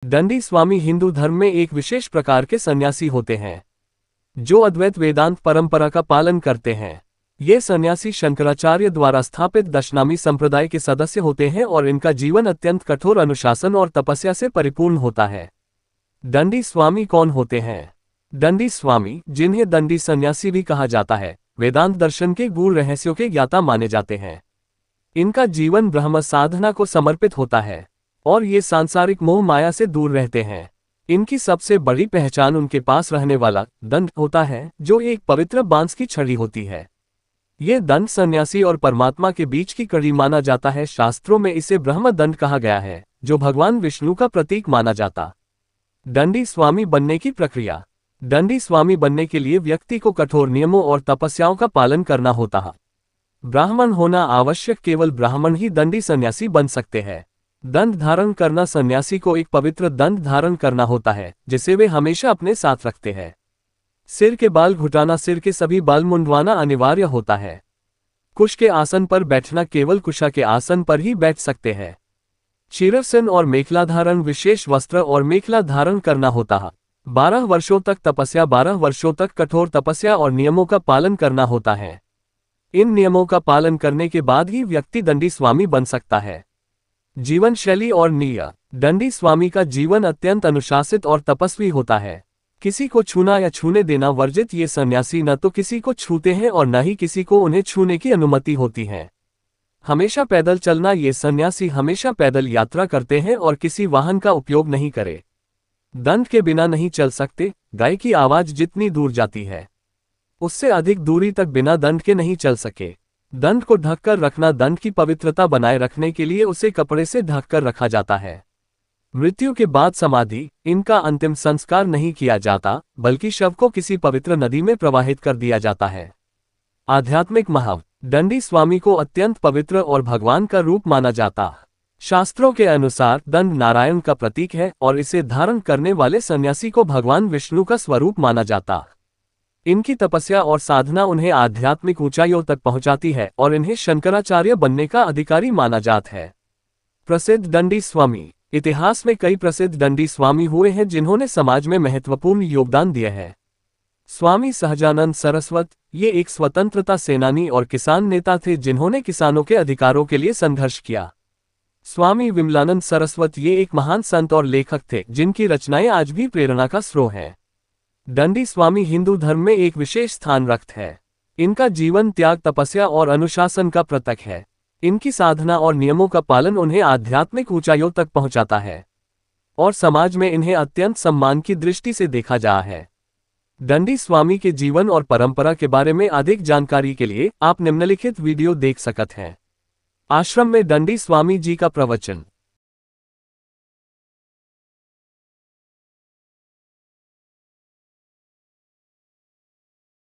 दंडी स्वामी हिंदू धर्म में एक विशेष प्रकार के सन्यासी होते हैं जो अद्वैत वेदांत परंपरा का पालन करते हैं। ये सन्यासी शंकराचार्य द्वारा स्थापित दशनामी संप्रदाय के सदस्य होते हैं और इनका जीवन अत्यंत कठोर अनुशासन और तपस्या से परिपूर्ण होता है। दंडी स्वामी कौन होते हैं? दंडी स्वामी, जिन्हें दंडी सन्यासी भी कहा जाता है, वेदांत दर्शन के गूढ़ रहस्यों के ज्ञाता माने जाते हैं। इनका जीवन ब्रह्म साधना को समर्पित होता है और ये सांसारिक मोह माया से दूर रहते हैं। इनकी सबसे बड़ी पहचान उनके पास रहने वाला दंड होता है, जो एक पवित्र बांस की छड़ी होती है। ये दंड सन्यासी और परमात्मा के बीच की कड़ी माना जाता है। शास्त्रों में इसे ब्रह्म दंड कहा गया है, जो भगवान विष्णु का प्रतीक माना जाता। दंडी स्वामी बनने की प्रक्रिया। दंडी स्वामी बनने के लिए व्यक्ति को कठोर नियमों और तपस्याओं का पालन करना होता है। ब्राह्मण होना आवश्यक, केवल ब्राह्मण ही दंडी सन्यासी बन सकते हैं। दंड धारण करना, सन्यासी को एक पवित्र दंड धारण करना होता है जिसे वे हमेशा अपने साथ रखते हैं। सिर के बाल घुटाना, सिर के सभी बाल मुंडवाना अनिवार्य होता है। कुश के आसन पर बैठना, केवल कुशा के आसन पर ही बैठ सकते हैं। शिरसन और मेखला धारण, विशेष वस्त्र और मेखला धारण करना होता है। 12 वर्षों तक तपस्या, 12 वर्षों तक कठोर तपस्या और नियमों का पालन करना होता है। इन नियमों का पालन करने के बाद ही व्यक्ति दंडी स्वामी बन सकता है। जीवन शैली और नियम। दंडी स्वामी का जीवन अत्यंत अनुशासित और तपस्वी होता है। किसी को छूना या छूने देना वर्जित। ये सन्यासी न तो किसी को छूते हैं और न ही किसी को उन्हें छूने की अनुमति होती है। हमेशा पैदल चलना, ये सन्यासी हमेशा पैदल यात्रा करते हैं और किसी वाहन का उपयोग नहीं करे। दंड के बिना नहीं चल सकते। गाय की आवाज जितनी दूर जाती है उससे अधिक दूरी तक बिना दंड के नहीं चल सके। दंड को ढककर रखना, दंड की पवित्रता बनाए रखने के लिए उसे कपड़े से ढककर रखा जाता है। मृत्यु के बाद समाधि, इनका अंतिम संस्कार नहीं किया जाता, बल्कि शव को किसी पवित्र नदी में प्रवाहित कर दिया जाता है। आध्यात्मिक महत्व। दंडी स्वामी को अत्यंत पवित्र और भगवान का रूप माना जाता। शास्त्रों के अनुसार दंड नारायण का प्रतीक है और इसे धारण करने वाले सन्यासी को भगवान विष्णु का स्वरूप माना जाता। इनकी तपस्या और साधना उन्हें आध्यात्मिक ऊंचाइयों तक पहुंचाती है और इन्हें शंकराचार्य बनने का अधिकारी माना जाता है। प्रसिद्ध दंडी स्वामी। इतिहास में कई प्रसिद्ध दंडी स्वामी हुए हैं जिन्होंने समाज में महत्वपूर्ण योगदान दिया है। स्वामी सहजानंद सरस्वत, ये एक स्वतंत्रता सेनानी और किसान नेता थे जिन्होंने किसानों के अधिकारों के लिए संघर्ष किया। स्वामी विमलानंद सरस्वत, ये एक महान संत और लेखक थे जिनकी रचनाएं आज भी प्रेरणा का स्रोत हैं। दंडी स्वामी हिंदू धर्म में एक विशेष स्थान रखते हैं। इनका जीवन त्याग, तपस्या और अनुशासन का प्रतीक है। इनकी साधना और नियमों का पालन उन्हें आध्यात्मिक ऊंचाइयों तक पहुंचाता है और समाज में इन्हें अत्यंत सम्मान की दृष्टि से देखा जा है। दंडी स्वामी के जीवन और परंपरा के बारे में अधिक जानकारी के लिए आप निम्नलिखित वीडियो देख सकते हैं। आश्रम में दंडी स्वामी जी का प्रवचन।